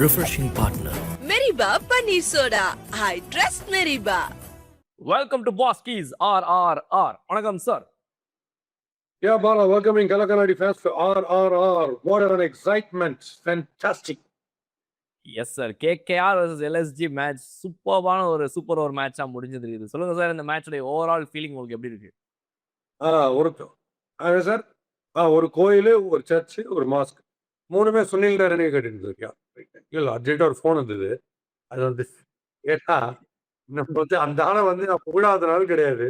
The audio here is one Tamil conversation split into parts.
refreshing partner. Meriba Paneer Soda. I trust Meriba. Welcome to Boss Keys RRR. வணக்கம் sir. Yeah, Bala, welcoming Kalakanadi fans for RRR. What an excitement. Fantastic. Yes sir, KKR vs LSG match சூப்பரான ஒரு சூப்பர் ஓவர் மேட்சா முடிஞ்சது. இது சொல்லுங்க சார், இந்த மேட்சோட ஓவரால் ஃபீலிங் உங்களுக்கு எப்படி இருக்கு? சார் ஒரு கோயில், ஒரு சர்ச், ஒரு மாஸ்க், மூணுமே சுனில் நாராயணே கட்டிருந்துருக்கியா? இல்லை, அர்ஜென்ட்டாக ஒரு ஃபோன் வந்தது. அது வந்து ஏன்னா நம்ம வந்து அந்த ஆளை வந்து நான் புகழாதனாலும் கிடையாது.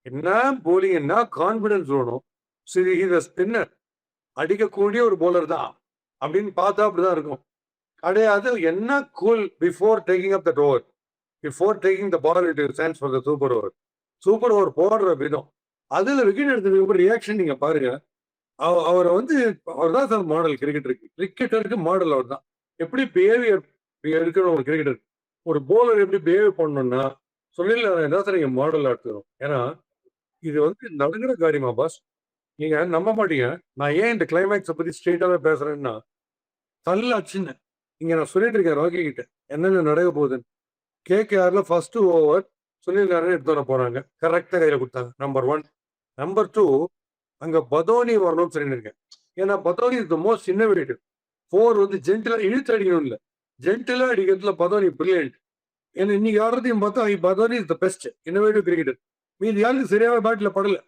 என்ன போலிங், என்ன கான்ஃபிடன்ஸ் வேணும். சரி, இந்த ஸ்பின்னர் அடிக்கக்கூடிய ஒரு போலர் தான் அப்படின்னு பார்த்தா அப்படிதான் இருக்கும். கிடையாது. என்ன cool before taking up that over, before taking the ball it chance for the super over. Super over போடுற விதம், அதில் விக்கெட் எடுத்ததுக்கு ரியாக்ஷன் நீங்க பாருங்க. அவரை வந்து அவர் தான் சார் மாடல் கிரிக்கெட்டருக்கு மாடல் அவர் தான். எப்படி பிஹேவியர் இருக்கிற ஒரு கிரிக்கெட்டர், ஒரு போலர் எப்படி பிஹேவ் பண்ணணும்னா சுனில் நாராயண் தான் சார் நீங்க மாடல் எடுத்துக்கணும். ஏன்னா இது வந்து நடக்கிற காரியமா பாஸ், நீங்க நம்ப மாட்டீங்க. நான் ஏன் இந்த கிளைமேக்ஸை பத்தி ஸ்ட்ரெயிட்டாவே பேசுறேன்னா, தள்ளாச்சுன்னு இங்க நான் சொல்லிட்டு இருக்கேன் ராக்கி கிட்ட என்னென்ன நடக்க போகுதுன்னு. KKRல ஃபர்ஸ்ட் ஓவர் சுனில் நாராயண் எடுத்து வர போறாங்க, கரெக்டா கையில கொடுத்தாங்க. நம்பர் 1. நம்பர் 2, அங்க பதோனி வரணும்னு சொல்லியிருக்கேன். ஏன்னா Badoni is the most innovative. 4 வந்து ஜென்டிலா இழுத்து அடிக்கணும், இல்லை ஜென்டிலா அடிக்கிறதுல பதோனி பிரில்லியன்ட். ஏன்னா இன்னைக்கு ஆடுறதையும் பார்த்தா Badoni is the best innovative cricketer. மீதி யாருக்கு சரியாவே பேட்டில் படல.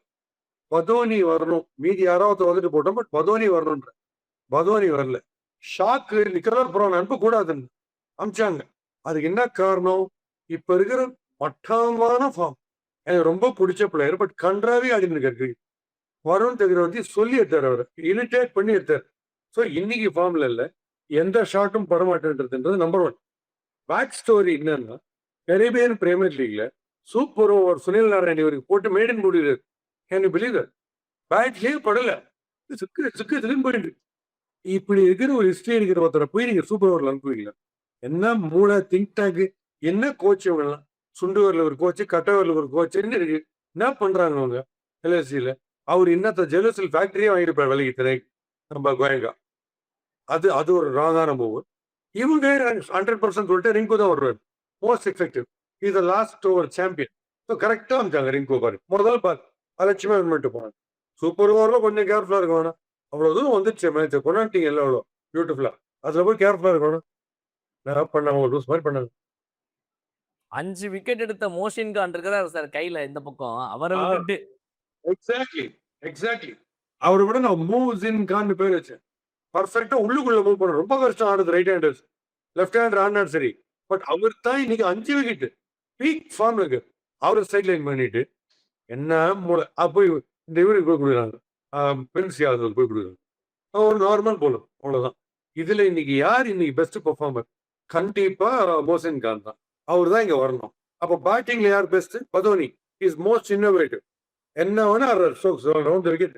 பதோனி வரணும், மீதி யாராவது வந்துட்டு போட்டோம், பட் பதோனி வரணுன்ற. பதோனி வரல. ஷாக்கு நிக்கலர் புறம் அனுப்பக்கூடாதுன்னு அமிச்சாங்க. அதுக்கு என்ன காரணம்? இப்ப இருக்கிற மட்டமான ஃபார்ம் எனக்கு ரொம்ப பிடிச்ச பிளேயர், பட் கன்றாவே ஆடினு இருக்காரு. வருண் சக்கரவர்த்தி சொல்லி எடுத்தார், அவர் இரிட்டேட் பண்ணி எடுத்தார். ஸோ இன்னைக்கு ஃபார்ம்ல இல்லை, எந்த ஷாட்டும் படமாட்டேன்றதுன்றது நம்பர் 1. பேக் ஸ்டோரி என்னன்னா, கரீபியன் பிரீமியர் லீக்ல சூப்பர் ஓவர் சுனில் நாராயண் இவருக்கு போட்டு மேடன் முடியுது. Can you believe that? பேட்லயே படல, சிக்கு போயிட்டு. இப்படி இருக்கிற ஒரு ஹிஸ்டரி இருக்கிற ஒருத்தரை போய் நீங்க சூப்பர் ஓவர்ல அனுப்புவீங்களா? என்ன மூளை, திங்க் டேங்க், என்ன கோச் இவங்கெல்லாம்? சுண்டுவரில் ஒரு கோச்சு, கட்டவரில் ஒரு கோச், என்ன இருக்கு? என்ன பண்றாங்க அவங்க LSGல? அவர் இன்னத்த ஜெலுசில் ஃபேக்டரியே வாங்கியிருப்பார் விலைக்கு திரை நம்ம கோயங்கா. அது ஒரு ராங்கான மூவ். இவங்க 100% சொல்லிட்டு ரிங்கு தான் வருவார், மோஸ்ட் எஃபெக்டிவ். இது லாஸ்ட் ஓவர் சாம்பியன். ஸோ கரெக்டாக அமைச்சாங்க ரிங்கு. பாரு, முதல் பார் அலட்சியமா பண்ணிட்டு போனாங்க. சூப்பர் ஓவர்ல கொஞ்சம் கேர்ஃபுல்லா இருக்க வேணாம். அவ்வளவு தூரம் வந்துச்சு மேட்ச், கொண்டாட்டிங்க எல்லாம் அவ்வளோ பியூட்டிஃபுல்லா. அதுல போய் கேர்ஃபுல்லா இருக்கணும். நான் பண்ணாங்க, லூஸ் மாதிரி பண்ணாங்க. 5 விக்கெட் எடுத்த மோஷின் கான் இருக்கிறார் சார் கையில இந்த பக்கம். அவரை விட்டுட்டு எக்ஸாக்ட்லி அவரை விட நான் மூவ்ஸ் இன் கான்னு பேர் வச்சேன். பர்ஃபெக்டா உள்ளுக்குள்ள மூவ் பண்ண ரொம்ப கஷ்டம் ஆடுது. ரைட் ஹேண்டர்ஸ், லெஃப்ட் ஹேண்டர் ஆடினாரு சரி, பட் அவர் தான் இன்னைக்கு 5 விக்கெட் பீக் ஃபார்ம்ல இருக்கு. அவரை சைட் லைன் பண்ணிட்டு என்ன மூளை போய் இந்த இவருக்கு போய் கொடுக்குறாங்க, பிரின்ஸ் யாதவ் போய் கொடுக்குறாங்க. ஒரு நார்மல் போலர், அவ்வளவுதான். இதுல இன்னைக்கு யார் இன்னைக்கு பெஸ்ட் பெர்ஃபார்மர்? கண்டிப்பா மோசின் கான் தான். அவர் தான் இங்க வரணும். அப்ப பேட்டிங்ல யார் best? Badoni is most innovative. என்ன வேணா ரவுண்ட் விக்கெட்.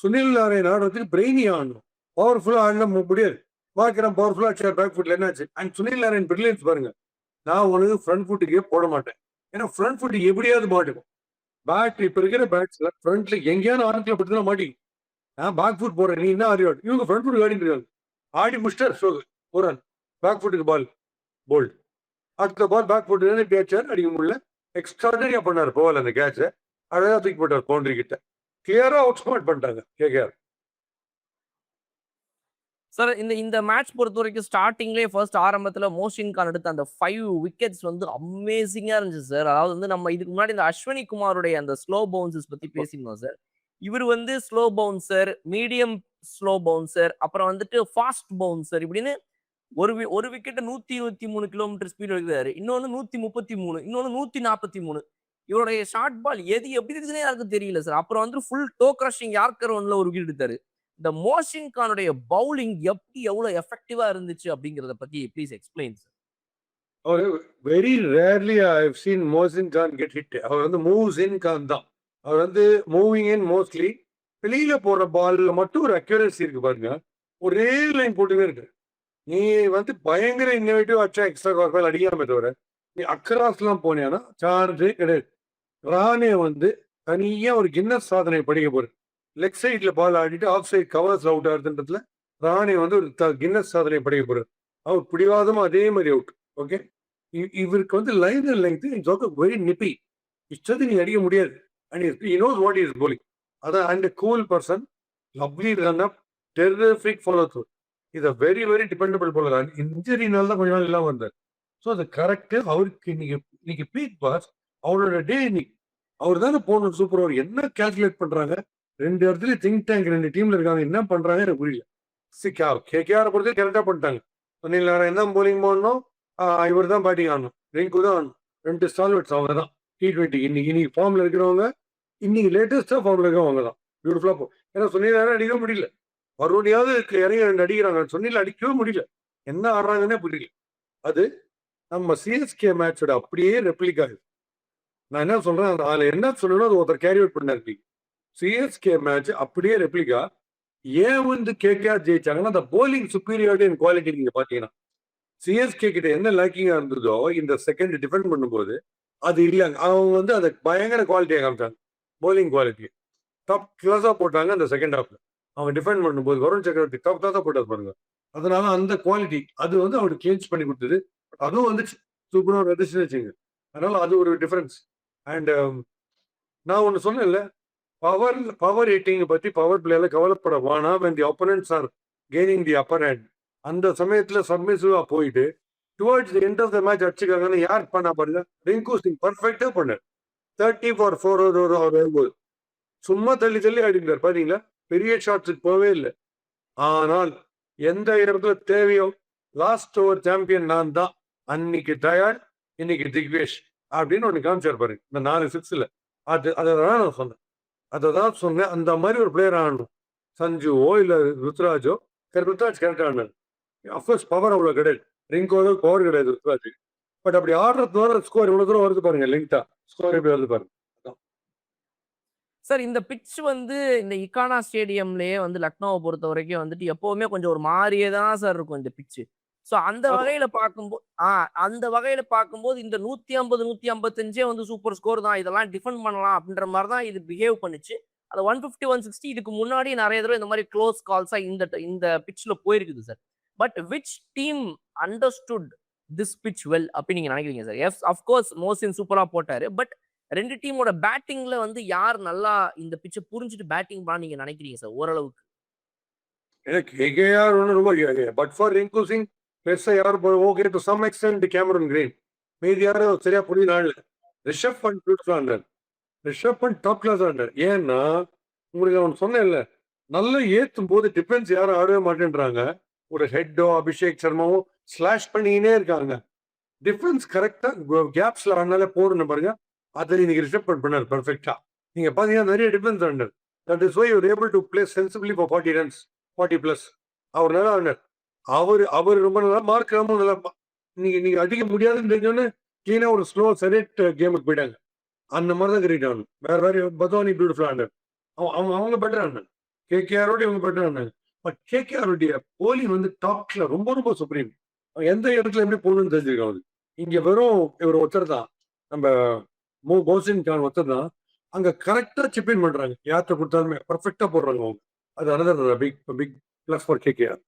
சுனில் நாராயண் ஆடுறதுக்கு பிரெயினி ஆடணும், பவர்ஃபுல்லா ஆடினா முடியாது. பார்க்கிறேன் பவர்ஃபுல்லா அடிச்சார் பேக் ஃபுட்ல, என்னாச்சு? அண்ட் சுனில் நாராயண் பிரில்லியன்ஸ் பாருங்க. நான் உனக்கு ஃப்ரண்ட் ஃபுட்டுக்கே போட மாட்டேன், ஏன்னா ஃப்ரண்ட் ஃபுட் எப்படியாவது மாட்டுக்கும். பேட் இப்ப இருக்கிற பேட்ஸ்ல ஃப்ரண்ட்ல எங்கேயாவது ஆரத்துல பட்டுதான் மாட்டிக்கும். நான் பேக் ஃபுட் போடுறேன், நீ என்ன ஆடியோடு? இவங்க ஃப்ரண்ட் ஃபுட் ஆடிட்டு இருக்காங்க. ஆடி முடிச்சிட்டார், ஷோ ஒரு ரன், பேக் ஃபுட்டுக்கு பால் போல்ட். அடுத்த பால் பேக் ஃபுட்டு கேட்சார், அடிக்க முடியல. எக்ஸ்ட்ராடனரியா பண்ணார் போவால் அந்த கேட்சை, அழகா தூக்கி போட்டார் பவுண்டரி கிட்ட. கிளியரா அவுட் ஸ்மார்ட் பண்ணிட்டாங்க KKR. சார் இந்த மேட்ச் பொறுத்த வரைக்கும் ஸ்டார்டிங்லேயே ஃபர்ஸ்ட் ஆரம்பத்தில் மோஷின் கான் எடுத்த அந்த 5 விக்கெட்ஸ் வந்து அமேசிங்கா இருந்துச்சு சார். அதாவது வந்து நம்ம இதுக்கு முன்னாடி இந்த அஸ்வினி குமாருடைய அந்த ஸ்லோ பவுன்சஸ் பத்தி பேசியிருந்தோம் சார். இவர் வந்து slow bouncer, medium slow bouncer, அப்புறம் வந்துட்டு ஃபாஸ்ட் பவுன்சர், இப்படின்னு ஒரு விக்கெட் 123 கிலோமீட்டர் ஸ்பீட் எடுக்கிறாரு. இன்னொன்னு 133, இன்னொன்னு 143. இவருடைய ஷார்ட் பால் எது எப்படி இருக்குதுன்னே யாருக்கும் தெரியல சார். அப்புறம் வந்து ஃபுல் டோ கிரஷிங் யார்கர் ஒன்ல ஒரு விக்கெட் எடுத்தாரு. இந்த மோஷின் கானுடைய பவுலிங் எப்படி எவ்வளவு எஃபெக்டிவா இருந்துச்சு அப்படிங்கறத பத்தி please explain sir. Very rarely I have seen Mohsin Khan get hit. அவர் வந்து மூவ்ஸ் இன் கான் தான். அவர் வந்து மூவிங் இன் மோஸ்ட்லி வெளியில போற பால்ல மட்டும் ஒரு அக்யூரசி இருக்கு பாருங்க. ஒரே லைன் போட்டுவே இருக்கு. நீ வந்து பயங்கர இன்னோவேட்டிவ் அச்சா எக்ஸ்ட்ரா கார்பால் அடிக்காம தவிர நீ அக்ராஸ் எல்லாம் போனியானா சார்ஜே கிடையாது. ரானே வந்து தனியா ஒரு கின்னஸ் சாதனை படிக்க போறது. லெக் சைட்ல பால் ஆடிட்டு ஆஃப் சைட் கவர்ஸ் அவுட் ஆகுதுன்றதுல ராணி வந்து ஒரு கின்னஸ் சாதனை படைக்க போறாரு. அவர் பிடிவாதமா அதே மாதிரி அவுட். ஓகே, இவருக்கு வந்து line and length it's also very nippy. இஷ்டத்துக்கு நீங்க அடிக்க முடியாது. And he knows what he is bowling. அதான் and cool person, lovely run up, terrific follow through. Is a very very dependable bowler. இன்ஜுரினால தான் கொஞ்ச நாள் இல்லாம வந்தார். ஸோ அது கரெக்ட். அவருக்கு இன்னைக்கு பீக் பாஸ் அவரோட டே. இன்னைக்கு அவர் தானே போகணும் சூப்பர் ஓவர். என்ன கால்குலேட் பண்றாங்க, 2 இடத்துல திங்க் டேங்க் 2 டீம்ல இருக்காங்க, என்ன பண்றாங்க எனக்கு புரியல. கேகேஆர் பொறுத்து கரெக்டா பண்ணிட்டாங்க. சுனில் நாராயண் தான் போலிங் போடணும், இவர் தான் பேட்டிங் ஆடணும், ரிங்கு தான் ஆடணும். 2 ஸ்டால்வெட்ஸ் அவங்க தான் T20 இன்னைக்கு ஃபார்ம்ல இருக்கிறவங்க, இன்னைக்கு லேட்டஸ்டா ஃபார்ம்ல இருக்கிறவங்க தான் பியூட்டிஃபுல்லா போ. ஏன்னா சுனில் நாராயண் அடிக்க முடியல, மறுபடியாவது இறங்கி 2 அடிக்கிறாங்க, சுனில் அடிக்கவே முடியல, என்ன ஆடுறாங்கன்னே புரியல. அது நம்ம சிஎஸ்கே மேட்சோட அப்படியே ரெப்ளிக் ஆகுது. நான் என்ன சொல்றேன், அதுல என்ன சொல்லணும் அது ஒருத்தர் கேரி அவுட் பண்ணாரு. சிஎஸ்கே மேட்ச் அப்படியே ரெப்ளிகா. ஏன் வந்து கேகேஆர் ஜெயிச்சாங்கன்னா அந்த போலிங் சுப்பீரியாரிட்டி அண்ட் குவாலிட்டி. நீங்க பாத்தீங்கன்னா சிஎஸ்கே கிட்ட என்ன லேக்கிங்கா இருந்ததோ இந்த செகண்ட் டிஃபெண்ட் பண்ணும்போது அது இல்லைங்க. அவங்க வந்து அதை பயங்கர குவாலிட்டியாக காமிச்சாங்க. போலிங் குவாலிட்டி டாப் கிளாஸா போட்டாங்க அந்த செகண்ட் ஹாஃப்ல. அவங்க டிஃபெண்ட் பண்ணும்போது வருண் சக்கரவர்த்தி டாப் கிளாஸா போட்டது பாருங்க. அதனால அந்த குவாலிட்டி அது வந்து அவருக்கு சேஞ்ச் பண்ணி கொடுத்தது. அதுவும் வந்து சூப்பராக ரெடிஷன் வச்சுங்க. அதனால அது ஒரு டிஃபரன்ஸ். அண்ட் நான் ஒன்று சொன்னேன்ல, பவர் ஹிட்டிங் பத்தி பவர் பிளேல கவலைப்பட வேணாம். when the opponents are gaining the upper hand, அந்த சமயத்துல சப்மிசிவா போயிட்டு towards the end of the match அடிச்சுக்காங்கன்னு யார் பண்ணா பாருங்க, ரிங்கு சிங் பர்ஃபெக்டா பண்ணார். 30 for 4 வரும்போது சும்மா தள்ளி தள்ளி ஆடினார் பாத்தீங்களா, பெரிய ஷாட்ஸுக்கு போவே இல்லை. ஆனால் எந்த இடத்துல தேவையோ லாஸ்ட் ஓவர் சாம்பியன் நான் தான், அன்னைக்கு டயர்ட் இன்னைக்கு திக்வேஷ் அப்படின்னு ஒன்று காமிச்சார் பாருங்க இந்த 4 6ல. அதான் நான் சொன்னேன், அதை சொன்னேன். அந்த மாதிரி ஒரு பிளேயர் ஆடணும். சஞ்சுவோ இல்ல ருத்ராஜோ. ருத்ராஜ் கரெக்டா ஆடினார். அஃப்கோர்ஸ் பவர் அவ்வளவு கிடையாது, ரிங்கோட பவர் கிடையாது ருத்ராஜ். பட் அப்படி ஆடுறதுனால ஸ்கோர் இவ்வளவு தூரம் வருது பாருங்க, லிங்க்டா ஸ்கோர் எப்படி வருது பாருங்க. சார் இந்த பிட்ச் வந்து இந்த இக்கானா ஸ்டேடியம்லயே வந்து லக்னோவை பொறுத்த வரைக்கும் வந்துட்டு எப்பவுமே கொஞ்சம் ஒரு மாதிரியே தான் சார் இருக்கும் இந்த பிட்ச். ஸோ அந்த வகையில பார்க்கும்போது இந்த 150 155 வந்து சூப்பர் ஸ்கோர் தான், இதெல்லாம் டிஃபெண்ட் பண்ணலாம் அப்படின்ற மாதிரி தான் இது பிஹேவ் பண்ணுச்சு. அது 150 160 இதுக்கு முன்னாடி நிறைய தடவை இந்த மாதிரி க்ளோஸ் கால்ஸா இந்த பிட்ச்ல போயிருக்குது sir. But which team understood this pitch well அப்படின்னு நீங்க நினைக்கிறீங்க சார்? எஸ் அஃப்கோர்ஸ் மோசின் சூப்பரா போட்டாரு. பட் 2 டீமோட பேட்டிங்ல வந்து யார் நல்லா இந்த பிட்சை புரிஞ்சுட்டு பேட்டிங் பண்ண நீங்க நினைக்கிறீங்க சார் ஓரளவுக்கு? எனக்கு கேகேஆர் ஒன்று ரொம்ப பட் ஃபார் ரிங்கு சிங் பெருசா யாரும் okay to some extent Cameron Green, மீதி யாரும் சரியா புரியுது ஆடல. ரிஷப் பண்ட் பியூட்டிஃபுல் ஆண்டார், ரிஷப் பண்ட் டாப் கிளாஸ் ஆண்டார். ஏன்னா உங்களுக்கு அவன் சொன்னேன்ல, நல்லா ஏத்தும் போது டிஃபென்ஸ் யாரும் ஆடவே மாட்டேன்றாங்க. ஒரு ஹெட்டோ அபிஷேக் சர்மாவும் ஸ்லாஷ் பண்ணிக்கினே இருக்காங்க. டிஃபென்ஸ் கரெக்டா கேப்ஸ்ல ஆனால போடணும் பாருங்க. அதை இன்னைக்கு ரிஷப் பண்ட் பண்ணார் பர்ஃபெக்டா. நீங்க பாத்தீங்கன்னா நிறைய டிஃபென்ஸ் ஆண்டார். That is why you are able to play sensibly for 40 runs 40+. அவர் நல்லா ஆண்டார். அவர் ரொம்ப நல்லா மார்க் ரொம்ப நல்லா. நீங்க அடிக்க முடியாதுன்னு தெரிஞ்சோன்னு கிளீனா ஒரு ஸ்லோ செலக்ட் கேமுக்கு போயிட்டாங்க. அந்த மாதிரி தான் கிரியேட் ஆகணும். வேற பத்வானி பியூட்டிஃபுல் ஆண்டார். அவங்க பெட்டர் ஆனாங்க. கேகேஆரோட இவங்க பெட்டர் ஆனாங்க. பட் கேகேஆருடைய போலி வந்து டாப்ல ரொம்ப ரொம்ப சுப்ரீம். எந்த இடத்துல எப்படி போகணும்னு தெரிஞ்சிருக்காங்க. இங்க வெறும் இவர் ஒருத்தர் தான், நம்ம மோசின் கான் ஒருத்தர் தான் அங்க கரெக்டா சிப்பின் பண்றாங்க. யார்கிட்ட கொடுத்தாலுமே பர்ஃபெக்டா போடுறாங்க அவங்க. அது another big plus for KKR.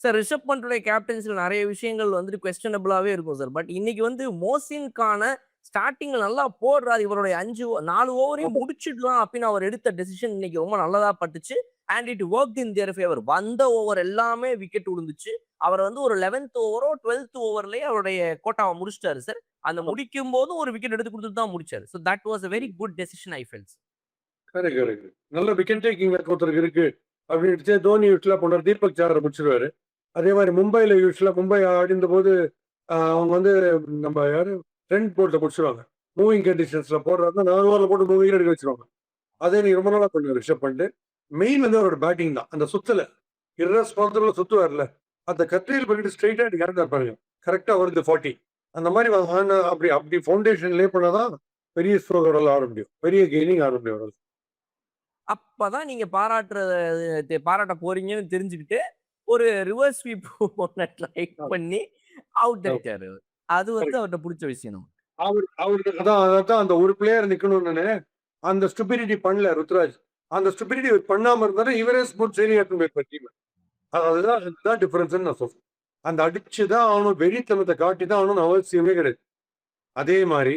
Sir Rishabh பண்டோட கேப்டன்சில நிறைய விஷயங்கள் வந்துட்டு கொஸ்டினபிளாவே இருக்கும் சார். பட் இன்னைக்கு வந்து மோசின்கான ஸ்டார்டிங்ல நல்லா போடுறாரு. இவருடைய 4 ஓவரையும் முடிச்சிடலாம் அப்படின்னு அவர் எடுத்த டெசிஷன் இன்னைக்கு ரொம்ப நல்லதா பட்டுச்சு. And it work in their favour. வந்த ஓவர் எல்லாமே விக்கெட் விழுந்துச்சு. அவர் வந்து ஒரு 11th ஓவரோ 12th ஓவர்லயே அவருடைய கோட்டாவை முடிச்சிட்டாரு சார். அந்த முடிக்கும் போது ஒரு விக்கெட் எடுத்து கொடுத்துட்டு தான் முடிச்சாரு. So that was a very good decision I felt. Correct. நல்ல விக்கெட் டேக்கிங் ஒருத்தருக்கு இருக்கு அப்படின்னு தோனி யூஸ்வலா பண்றாரு. தீபக் சாரை முடிச்சிருவாரு. அதே மாதிரி மும்பைல யூஸ்வலா மும்பை ஆடிந்த போது அவங்க வந்து நம்ம யாரு ட்ரெண்ட் போர்ட்ல முடிச்சிருவாங்க. மூவிங் கண்டிஷன்ஸ்ல போடுறாங்க, 4 ஓவர்ல போட்டு 3 விக்கெட் எடுக்க வச்சிருவாங்க. அதே நீ ரொம்ப நாளா பண்ணுவார் ரிஷப் பண்ணிட்டு. மெயின் வந்து அவரோட பேட்டிங் தான். அந்த சுத்தல இரஸ்பான்சிபிளா சுத்துவார்ல, அந்த கத்திரியில் போயிட்டு ஸ்ட்ரெயிட்டா இறந்தா பாருங்க, கரெக்டா வருது 40. அந்த மாதிரி அப்படி ஃபவுண்டேஷன் லே பண்ணாதான் பெரிய ஸ்ட்ரோக் ஆட முடியும், பெரிய கெய்னிங் ஆட முடியும். அப்பதான் நீங்க பாராட்ட போறீங்கன்னு தெரிஞ்சுக்கிட்டு ஒரு ரிவர்ஸ் ஸ்வீப் ட்ரை பண்ணி அவுட் ஆயிட்டாரு. அது வந்து அவர்கிட்ட பிடிச்ச விஷயம். அவருக்கு அதான் அந்த ஒரு பிளேயர் நிக்கணும்னு அந்த ஸ்டூபிடிட்டி பண்ணல ருத்ராஜ். அந்த ஸ்டூபிடிட்டி பண்ணாம இருந்தாலும் இவரே ஸ்போர்ட்ஸ் ஏரியா டீம். அதுதான் டிஃபரன்ஸ் நான் சொல்றேன். அந்த அடிச்சுதான் ஆகணும், வெறித்தனத்தை காட்டி தான் ஆகணும்னு அவசியமே கிடையாது. அதே மாதிரி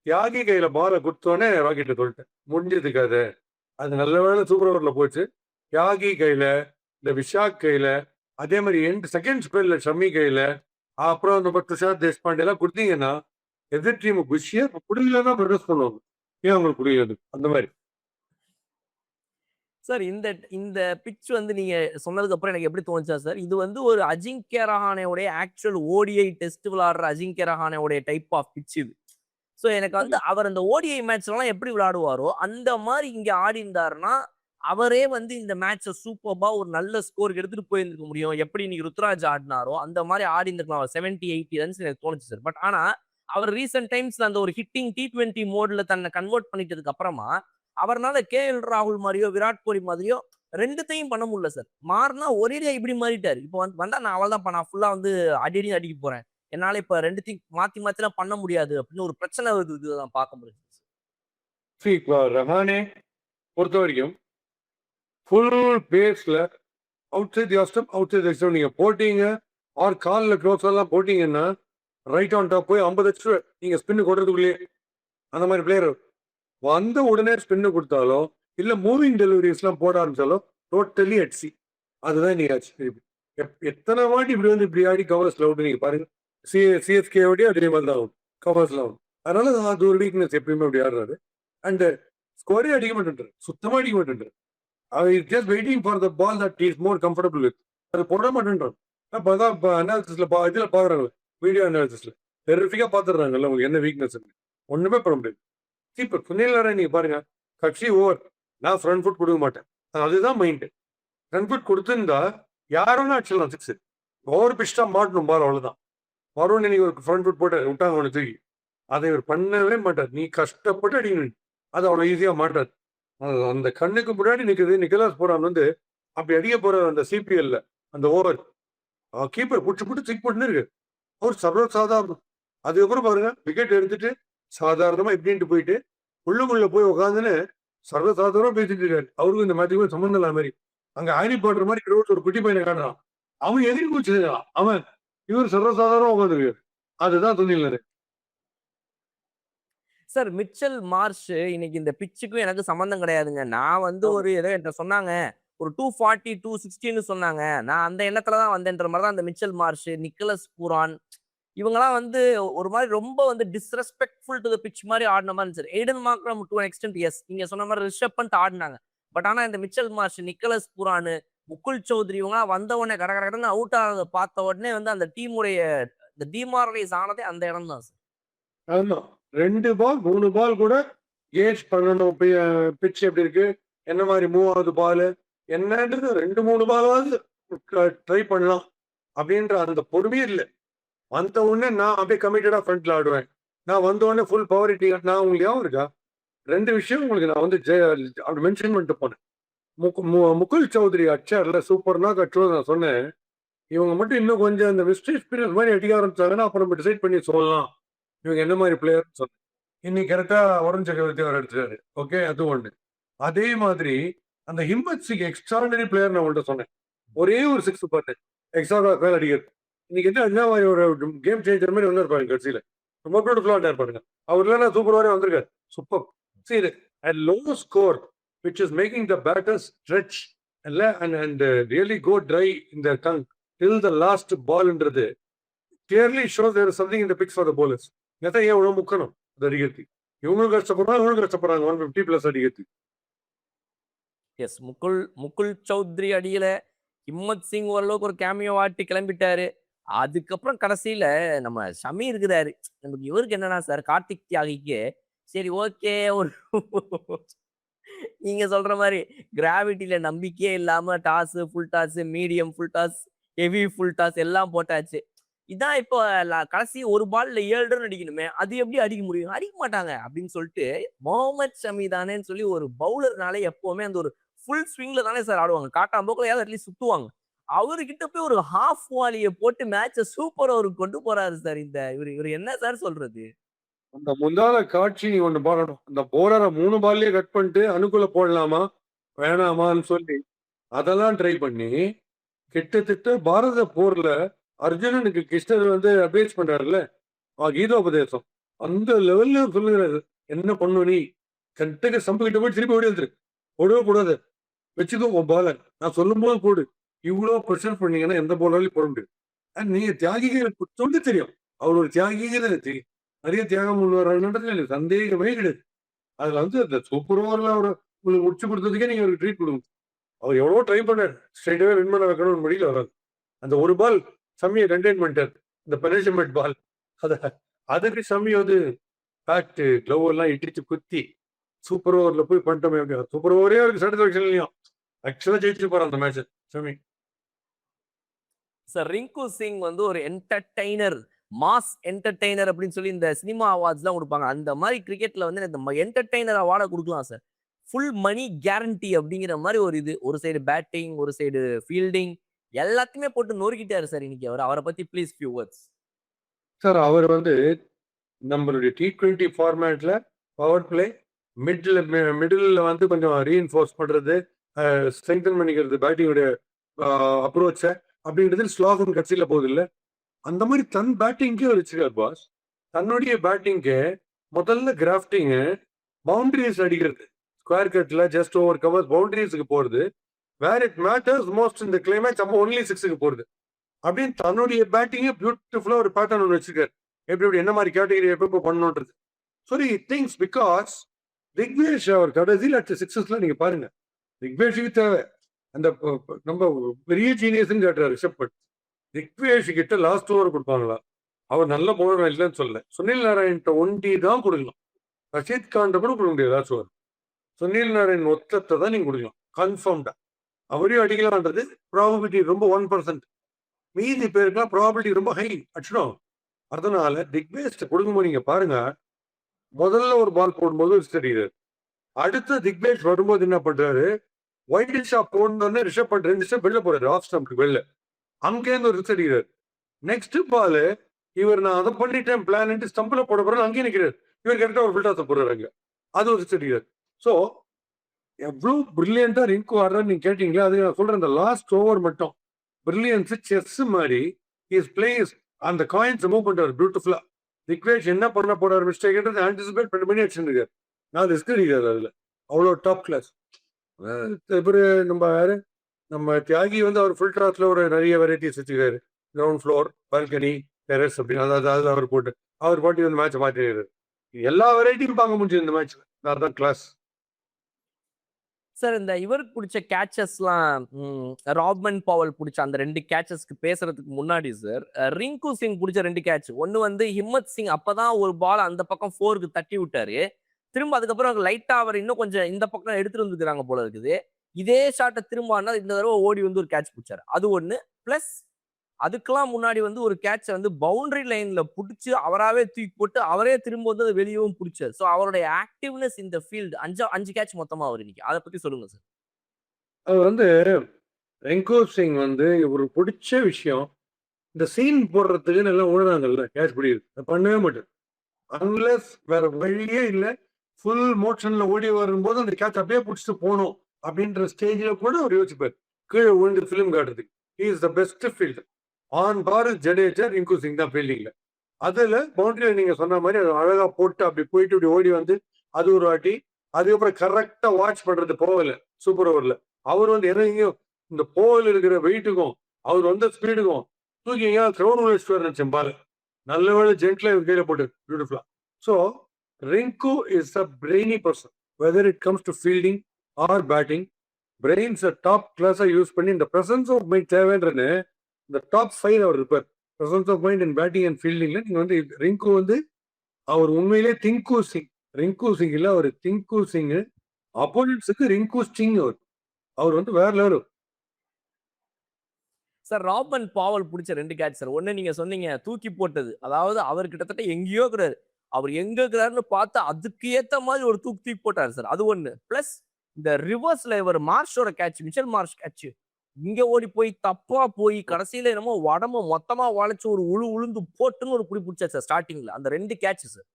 தியாகி கையில பாலை கொடுத்தோடனே ராக்கெட்டை சொல்லிட்டேன், முடிஞ்சது கதை. அது நல்ல வேளை சூப்பர் ஓவர்ல போச்சு. தியாகி கையில, இந்த விஷாக் கையில, அதே மாதிரி எண்ட் செகண்ட் ஸ்பெல்ல ஷமி கையில, அப்புறம் நம்ம துஷார் தேஷ்பாண்டே எல்லாம் கொடுத்தீங்கன்னா எதிர் டீம் குஷியா புரியலன்னா ப்ரொடியூஸ் பண்ணுவாங்க. ஏன் உங்களுக்கு புரியாது அந்த மாதிரி. சார் இந்த இந்த பிட்ச் வந்து நீங்க சொன்னதுக்கு அப்புறம் எனக்கு எப்படி தோணுச்சா சார், இது வந்து ஒரு அஜிங்கிய ரஹானேவுடைய ஆக்சுவல் ஓடிஐ டெஸ்ட் விளையாடுற அஜிங்கிய ரஹானேவுடைய டைப் ஆஃப் பிட்ச் இது. ஸோ எனக்கு வந்து அவர் அந்த ஓடிஐ மேட்ச்லாம் எப்படி விளையாடுவாரோ அந்த மாதிரி இங்க ஆடி இருந்தாருன்னா அவரே வந்து இந்த மேட்சை சூப்பர்பா ஒரு நல்ல ஸ்கோருக்கு எடுத்துட்டு போயிருந்துக்க முடியும். எப்படி இன்னைக்கு ருத்ராஜ் ஆடினாரோ அந்த மாதிரி ஆடி இருந்திருக்கலாம். 70-80 ரன்ஸ் எனக்கு தோணுச்சு சார். பட் ஆனா அவர் ரீசெண்ட் டைம்ஸ்ல அந்த ஒரு ஹிட்டிங் T20 மோட்ல தன்னை கன்வெர்ட் பண்ணிட்டதுக்கு அப்புறமா அவர்னால KL ராகுல் மாதிரியோ விராட் கோலி மாதிரியோ ரெண்டுத்தையும் பண்ண முடியல சார். மாறினா ஒரேடியா இப்படி மாறிட்டாரு. இப்போ வந்தா நான் அவள் தான் நான் ஃபுல்லா வந்து அடி அடிக்க போறேன், என்னால இப்ப ரெண்டுத்தையும் மாத்தி மாத்திலாம் பண்ண முடியாது அப்படின்னு ஒரு பிரச்சனை இதுதான் பார்க்க முடியுது. இப்போ ரஹானே பொறுத்த வரைக்கும் ஃபுல் பேஸ்ல outside the step outside the நீங்க போட்டீங்க ஆர் காலில் க்ளோஸ் எல்லாம் போட்டீங்கன்னா ரைட் ஆன் டாப் போய் 50 எக்ஸ்ட்ரா நீங்க ஸ்பின்னு கொடுறதுக்குள்ளேயே அந்த மாதிரி பிளேயர் வந்த உடனே ஸ்பின்னு கொடுத்தாலும் இல்ல மூவிங் டெலிவரிஸ்லாம் போட ஆரம்பிச்சாலும் டோட்டலி அட்சி. அதுதான் நீங்க எத்தனை வாட்டி இப்படி வந்து இப்படி ஆடி கவர்ஸ்ல அவுட் நீங்க பாருங்க. சிஎஸ்கேவோடய அதே மாதிரி தான் ஆகும் கவர்ஸ்ல ஆகும். அதனால அது ஒரு வீக்னஸ் எப்பயுமே அப்படி ஆடுறாரு. அண்ட் ஸ்கோரே அடிக்க மாட்டேன்றாரு, சுத்தமா அடிக்க மாட்டேன்றாரு. Just waiting for the ball that is more comfortable with. அது போட மாட்டேன்றாரு. அப்பதான் அனாலிசிஸ்ல இதுல பாக்குறாங்க, வீடியோ அனாலிசிஸ்ல டெரிஃபிக்கா பாத்துறாங்கல்ல உங்களுக்கு என்ன வீக்னஸ் ஒண்ணுமே பண்ண முடியாது. இப்போ சுனில் நாராயண் நீங்க பாருங்க, கட்சி ஓவர் நான் ஃப்ரண்ட் ஃபுட் கொடுக்க மாட்டேன், அதுதான் மைண்ட். ஃப்ரண்ட் ஃபுட் கொடுத்துருந்தா யாரும் அடிச்சிடலாம் சிக்ஸ். ஓவர் பிஸ்டா மாட்டணும் பால், அவ்வளவுதான். வருண் நீங்க ஒரு ஃப்ரண்ட் ஃபுட் போட்டு விட்டாங்க ஒன்று தூக்கி, அதை இவர் பண்ணவே மாட்டார். நீ கஷ்டப்பட்டு அடிக்கணும், அது அவ்வளவு ஈஸியா மாட்டார். அந்த கண்ணுக்கு முன்னாடி நிக்குது நிக்கலாஸ் போறான் வந்து அப்படி அடிக்க போற அந்த சிபிஎல்ல அந்த ஓவர் கீப்பர் புட்டு சிக் பண்ணு இருக்கு. அவர் சர்வசாதாரணம். அதுக்கப்புறம் பாருங்க விக்கெட் எடுத்துட்டு சாதாரணமா எப்படின்ட்டு போயிட்டு உள்ளுக்குள்ள போய் உட்காந்துன்னு சர்வசாதாரணமா பேசிட்டு இருக்காரு. அவருக்கும் இந்த மேட்சுக்கும் சம்பந்தம் இல்லாத மாதிரி அங்க ஹாரி பாட்டர் மாதிரி கிரௌட் ஒரு குட்டி பையனை காட்டுறான், அவன் எதிரி குச்சி அவன், இவர் சர்வசாதாரணமா உட்காந்துருக்காரு. அதுதான் துணியில் சார். மிச்சல் மார்ஷ் இன்னைக்கு இந்த பிச்சுக்கும் எனக்கு சம்பந்தம் கிடையாதுங்க. நான் வந்து ஒரு ஏதோ என்கிட்ட சொன்னாங்க ஒரு 240 260 சொன்னாங்க, நான் அந்த எண்ணத்துல தான் வந்தேன்ற மாதிரி தான் அந்த மிச்சல் மார்ஷ், நிக்கலஸ் பூரான் இவங்கெல்லாம் வந்து ஒரு மாதிரி ரொம்ப வந்து டிஸ்ரெஸ்பெக்ட்ஃபுல் டு தி பிட்ச் மாதிரி ஆடின மாதிரி இருந்துச்சு. Aidan Markram to an extent yes, நீங்க சொன்ன மாதிரி ரிஷப் பண்ட் ஆடினாங்க. பட் ஆனா இந்த Mitchell Marsh, Nicholas Pooran, Mukul Choudhary இவங்கலாம் வந்த உடனே கடகடன்னு அவுட் ஆனதை பார்த்த உடனே வந்து அந்த டீமுடைய இந்த டிமாரலைஸ் ஆனதே அந்த இடம் தான் சார். ஆமா, 2 பால் 3 பால் கூட கேஜ் பண்ணணும். பிட்ச் எப்படி இருக்கு, என்ன மாதிரி மூவ் ஆகுது பால் என்னன்றது 2-3 பாலாவது ட்ரை பண்ணலாம் அப்படின்ற அந்த பொறுமையே இல்லை. வந்த உடனே நான் அப்படியே கமிட்டடா ஃப்ரண்ட்ல ஆடுவேன், நான் வந்த உடனே ஃபுல் பவர் ஹிட்டிங். நான் உங்களுக்கு ஞாபகம் இருக்கா 2 விஷயம் உங்களுக்கு நான் வந்து அப்படி மென்ஷன் பண்ணிட்டு போனேன். முகுல் சௌத்ரி அச்சார்ல சூப்பர்னா கட்டும் நான் சொன்னேன். இவங்க மட்டும் இன்னும் கொஞ்சம் அந்த வெஸ்ட் எக்ஸ்பீரியன்ஸ் மாதிரி அடிக்க ஆரம்பிச்சாங்கன்னா அப்புறம் நம்ம டிசைட் பண்ணி சொல்லலாம் இவங்க என்ன மாதிரி பிளேயர் சொன்னேன். இன்னைக்கு கரெக்டா வருண் சக்கரவர்த்தி அவர் எடுத்துட்டாரு. ஓகே, அது ஒண்ணு. அதே மாதிரி அந்த ஹிம்மத் சிங் எக்ஸ்ட்ராடனரி பிளேயர் நான் உங்கள்கிட்ட சொன்னேன். ஒரே ஒரு 6 பார்த்தேன் எக்ஸ்ட்ரா மேல அடிக்கிறது. இன்னைக்கு என்ன மாதிரி ஒரு கேம் சேஞ்சர் மாதிரி வந்து இருப்பாங்க கட்சியில, ரொம்ப கூட ஃபிளாட் இருப்பாருங்க. அவர் இல்லைன்னா சூப்பர் வரையும் வந்திருக்காரு. சூப்பர். சரி, at low score which is making the batters stretch and really go dry in their tongue till the last ball ன்றது clearly shows there is something in the pitch for the bowlers. நேத்தா ஏன் இவ்வளவு முக்கணும் அது அடிக்கிறது, இவங்களும் கஷ்டப்படுறாங்க இவங்களும் கஷ்டப்படுறாங்க 150+ அடிக்கிறது. எஸ், முகுல் சௌத்ரி அடியில, ஹிம்மத் சிங் ஓரளவுக்கு ஒரு கேமியோ ஆட்டி கிளம்பிட்டாரு. அதுக்கப்புறம் கடைசியில நம்ம ஷமி இருக்கிறாரு. நமக்கு இவருக்கு என்னன்னா சார், கார்த்திக் தியாகிக்கு சரி ஓகே ஒரு நீங்க சொல்ற மாதிரி கிராவிட்டியில நம்பிக்கையே இல்லாம toss, full toss, medium full toss, heavy full toss எல்லாம் போட்டாச்சு. இதான் இப்போ கடைசி ஒரு பால்ல 7 ரன் அடிக்கணுமே, அது எப்படி அடிக்க முடியும், அடிக்க மாட்டாங்க அப்படின்னு சொல்லிட்டு முகமது ஷமி தானேன்னு சொல்லி ஒரு பவுலர்னாலே எப்பவுமே அந்த ஒரு ஃபுல் ஸ்விங்ல தானே சார் ஆடுவாங்க. காட்டாம்போக்கில் அட்லீஸ்ட் சுத்துவாங்க. அவர்கிட்ட போய் ஒரு ஹாஃப் வாலியை போட்டு மேட்சை சூப்பர் அவருக்கு கொண்டு போறாரு சார். இந்த இவர் என்ன சார் சொல்றது? அந்த முந்தான காட்சி நீ ஒண்ணு பார்க்கணும். அந்த போலரை 3 பால்லயே கட் பண்ணிட்டு அனுகூல போடலாமா வேணாமான்னு சொல்லி அதெல்லாம் ட்ரை பண்ணி கிட்டத்தட்ட பாரத போர்ல அர்ஜுனனுக்கு கிருஷ்ணர் வந்து அட்வைஸ் பண்றாருல்ல, கீதோபதேசம். அந்த லெவல்ல சொல்லுகிறாரு. என்ன பண்ணு நீ? கரெக்டாக சம்பு கிட்ட போய் திருப்பி ஓடி வந்துரு. ஓடவே கூடாது. வச்சுக்கோ உன் பால. நான் சொல்லும்போது போடு. இவ்ளோ ப்ரெஷர் பண்ணீங்கன்னா எந்த பாலாலையும் போட முடியாது. நீங்க தியாகிகளுக்கு சொல்ல தெரியும். அவர் ஒரு தியாகிங்கிறது தெரியும். நிறைய தியாகம் பண்ணுவாருன்றதுல எனக்கு சந்தேகமே கிடையாது. அதுல வந்து அந்த சூப்பர் ஓவர்ல அவரு உங்களுக்கு முடிச்சு கொடுத்ததுக்கே நீங்க அவருக்கு ட்ரீட் கொடுங்க. அவர் எவ்வளவோ ட்ரை பண்ணாரு. ஸ்ட்ரெயிட்டாவே வின் பண்ண வைக்கணும்னு முடியல வராது. அந்த ஒரு பால் ஷம்மியை கண்டெயின் பண்ணிட்டார். இந்த பனிஷ்மெண்ட் பால். அத அதுக்கு ஷம்மி வந்து பேட் க்ளவ் எல்லாம் இடிச்சு குத்தி சூப்பர் ஓவர்ல போய் பண்ணிட்டோமே. சூப்பர் ஓவரே அவருக்கு சாட்டிஸ்பாக்சன் இல்லையா? ஆக்சுவலா ஜெயிச்சு போறான் அந்த மேட்ச் ஷம்மி. சார் ரிங்கு சிங் வந்து ஒரு என்டர்டெய்னர், மாஸ் என்டர்டெய்னர் அப்படின்னு சொல்லி இந்த சினிமா அவார்ட்ஸ்லாம் கொடுப்பாங்க. அந்த மாதிரி கிரிக்கெட்ல வந்து இந்த என்டர்டெய்னர் அவார்டை கொடுக்கலாம் சார். ஃபுல் மணி கேரண்டி அப்படிங்கிற மாதிரி ஒரு இது. ஒரு சைடு பேட்டிங், ஒரு சைடு ஃபீல்டிங் எல்லாத்தையுமே போட்டு நொறுக்கிட்டாரு சார் இன்னைக்கு அவர். அவரை பத்தி ப்ளீஸ் ஃபியூ வேர்ட்ஸ். சார் அவர் வந்து நம்மளுடைய T20 ஃபார்மேட்ல பவர் பிளே மிடில் வந்து கொஞ்சம் ரீஇன்ஃபோர்ஸ் பண்றது, ஸ்ட்ரெங்தன் பண்ணிக்கிறது பேட்டிங்குடைய அப்ரோச்சை அப்படின்றது ஸ்லோகன் கட்சியில போகுது இல்ல. அந்த மாதிரி தன் பேட்டிங்கே வச்சுக்கார் பாஸ். தன்னுடைய பேட்டிங்க்கு முதல்ல கிராஃப்டிங், பவுண்டரிஸ் அடிக்கிறது, ஸ்கொயர் கட்ல ஜஸ்ட் ஓவர் கவர்ஸ் பவுண்டரிஸ்க்கு போறது, வேர் இட் மேட்டர்ஸ் மோஸ்ட் இந்த கிளைமேக்ஸ் அப்போ ஒன்லி சிக்ஸுக்கு போறது அப்படின்னு தன்னுடைய பேட்டிங்கே பியூட்டிஃபுல்லா ஒரு பேட்டர்ன் ஒன்று வச்சிருக்காரு. எப்படி என்ன மாதிரி கேட்டகரி எப்போ பண்ணணுன்றது. சரி திங்ஸ் பிகாஸ் திக்வேஷ் அவர் கடைசியில் அடிச்ச சிக்ஸஸ்லாம் நீங்க பாருங்க. திக்வேஷுக்கு தேவை அந்த நம்ம பெரிய ஜீனியஸ்ன்னு கேட்டார் ரிஷப் பட். திக்வேஷ் கிட்ட லாஸ்ட் ஓவர் கொடுப்பாங்களா? அவர் நல்ல போனர் இல்லைன்னு சொல்ல. சுனில் நாராயண்கிட்ட ஒண்டி தான் கொடுக்கலாம். ரஷீத் கான்ட்ட கூட கொடுக்க முடியாது லாஸ்ட் ஓவர். சுனில் நாராயண் ஒத்தத்தை தான் நீங்க கொடுக்கலாம் கன்ஃபார்ம்டா. அவரையும் அடிக்கலான்றது ப்ராபபிலிட்டி ரொம்ப 1%. மீதி பேருக்குலாம் ப்ராபபிலிட்டி ரொம்ப ஹை அடிச்சிடும். அதனால திக்வேஷ் கொடுக்கும்போது நீங்க பாருங்க, முதல்ல ஒரு பால் போடும்போது தெரியுது. அடுத்த திக்வேஷ் வரும்போது என்ன பண்றாரு, ஒயிட் ஷாப் போடணும்னு ரிஷப் பண்ட் 2 ஸ்டெப் வெளில போறாரு, ஆஃப் ஸ்டம்ப்க்கு வெளில. அங்கேருந்து ஒரு அடிக்கிறார். நெக்ஸ்ட் பால் இவர் நான் அதை பண்ணிட்டேன் பிளான் ஸ்டம்ப்ல போட போறேன் அங்கேயே நிற்கிறார். இவர் கரெக்டா ஒரு ஃபில்டாஸ் போடுறாரு அங்க. அது ஒரு அடிக்கிறார். ஸோ எவ்வளவு பிரில்லியண்டா ரிங்கு ஆடுறான்னு நீங்க கேட்டீங்களா? அது நான் சொல்றேன், அந்த லாஸ்ட் ஓவர் மட்டும் பிரில்லியன்ஸ் செஸ் மாதிரி இஸ் பிளேஸ். அந்த காயின்ஸ் மூவ் பண்றாரு பியூட்டிஃபுல்லா. திக்வேஷ் என்ன பண்ண போறாரு மிஸ்டேக் ஆன்டிசிபேட் பண்ணி அடிச்சிருக்காரு. நான் ரிஸ்க் அடிக்கிறாரு அதுல. அவ்வளோ டாப் கிளாஸ். இவரு நம்ம யாரு, நம்ம தியாகி வந்து அவர் ஃபுல் டாஸ்ல ஒரு நிறைய வெரைட்டிஸ் வச்சுக்காரு. கிரவுண்ட் ஃப்ளோர், பால்கனி, டெரஸ் அப்படின்னு அதாவது அவர் போட்டு அவர் பாட்டி வந்து மேட்ச் மாற்றிடுறாரு. எல்லா வெரைட்டியும் பார்க்க முடிஞ்சது இந்த மேட்ச். அதான் கிளாஸ். சார் இந்த இவருக்கு பிடிச்ச கேச்சஸ்லாம், ராப்மன் பவல் பிடிச்ச அந்த 2 கேச்சஸ்க்கு பேசுறதுக்கு முன்னாடி சார், ரிங்கு சிங் பிடிச்ச 2 கேட்ச். ஒன்னு வந்து ஹிம்மத் சிங் அப்பதான் ஒரு பால் அந்த பக்கம் 4க்கு தட்டி விட்டாரு. திரும்ப அதுக்கப்புறம் லைட்டா அவர் இன்னும் கொஞ்சம் இந்த பக்கம் எடுத்துட்டு வந்துருக்காங்க போல இருக்குது. இதே ஷாட்டை திரும்ப இந்த தடவை ஓடி வந்து ஒரு கேட்ச் பிடிச்சாரு. அது ஒண்ணு. பிளஸ் அதுக்கெல்லாம் முன்னாடி வந்து ஒரு கேட்சை வந்து பவுண்டரி லைன்ல பிடிச்சி அவராவே தூக்கி போட்டு அவரே திரும்ப வந்து அதை வெளியவும் பிடிச்சாரு. ஸோ அவருடைய ஆக்டிவ்னஸ் இந்த ஃபீல்டு 5 கேட்ச் மொத்தமா அவர் இன்னைக்கு. அதை பத்தி சொல்லுங்க சார். அது வந்து ரிங்கு சிங் வந்து ஒரு பிடிச்ச விஷயம், இந்த சீன் போடுறதுக்கு நல்லா உணராங்கல்ல கேட்ச் பிடிக்கிறது பண்ணவே மாட்டேன். அன்லெஸ் வேற வழியே இல்லை, ஃபுல் மோஷன்ல ஓடி வரும்போது அந்த கேட்ச் அப்படியே பிடிச்சிட்டு போகணும் அப்படின்ற ஸ்டேஜில் கூட அவர் யோசிப்பார். கீழே விழுந்து ஃபிலிம் காட்டுறதுக்கு he is the best fielder. On par Jadeja, Rinku Singh தான் ஃபீல்டிங்ல. அதுல பவுண்டரியில நீங்க சொன்ன மாதிரி அது அழகா போட்டு அப்படி போயிட்டு இப்படி ஓடி வந்து அது ஒரு வாட்டி, அதுக்கப்புறம் கரெக்டா வாட்ச் பண்றது போகல சூப்பர் ஓவர்ல. அவர் வந்து எதையும் இந்த போகல இருக்கிற வெயிட்டுக்கும் அவர் வந்து ஸ்பீடுக்கும் தூக்கி எங்கேயாவது கிரௌண்ட் வச்சுட்டு நினைச்சேன் பாரு. நல்ல வேலை ஜென்ட்ல இவர் கையில போட்டு பியூட்டிஃபுல்லா. So Rinku is a brainy person whether it comes to fielding or batting. பிரெயின்ஸை டாப் கிளாஸா யூஸ் பண்ணி இந்த பிரசன்ஸ் ஆஃப் மைண்ட் தேவைன்றன்னு இந்த டாப் 5 அவர் இருப்பார். Presence of mind in batting and ஃபீல்டிங்ல நீங்க வந்து ரிங்கு வந்து அவர் உண்மையிலே திங்கு சிங். ரிங்கு சிங் இல்ல, அவர் திங்கு சிங். ஆப்போனன்ட்ஸுக்கு ரிங்கு சிங். அவர் வந்து வேற லெவல். சார் ராப்மன் பாவல் பிடிச்ச 2 கேட்ச் சார். ஒன்னு நீங்க சொன்னீங்க தூக்கி போட்டது. அதாவது அவர் கிட்டத்தட்ட எங்கேயோ இருக்கிறாரு. அவர் எங்க இருக்கிறாருன்னு பார்த்து அதுக்கு ஏத்த மாதிரி ஒரு தூக்கி போட்டாரு சார். அது ஒண்ணு. பிளஸ் இந்த ரிவர்ஸ்ல இவர் மார்ஷோட கேட்ச், மிச்சல் மார்ஷ் கேட்ச் இங்க ஓடி போய் தப்பா போய் கடைசியில என்னமோ உடம்பு மொத்தமா வளைச்சு ஒரு உளுந்து போட்டுன்னு ஒரு புடி பிடிச்சா சார் ஸ்டார்டிங்ல. அந்த 2 கேட்ச் சார்.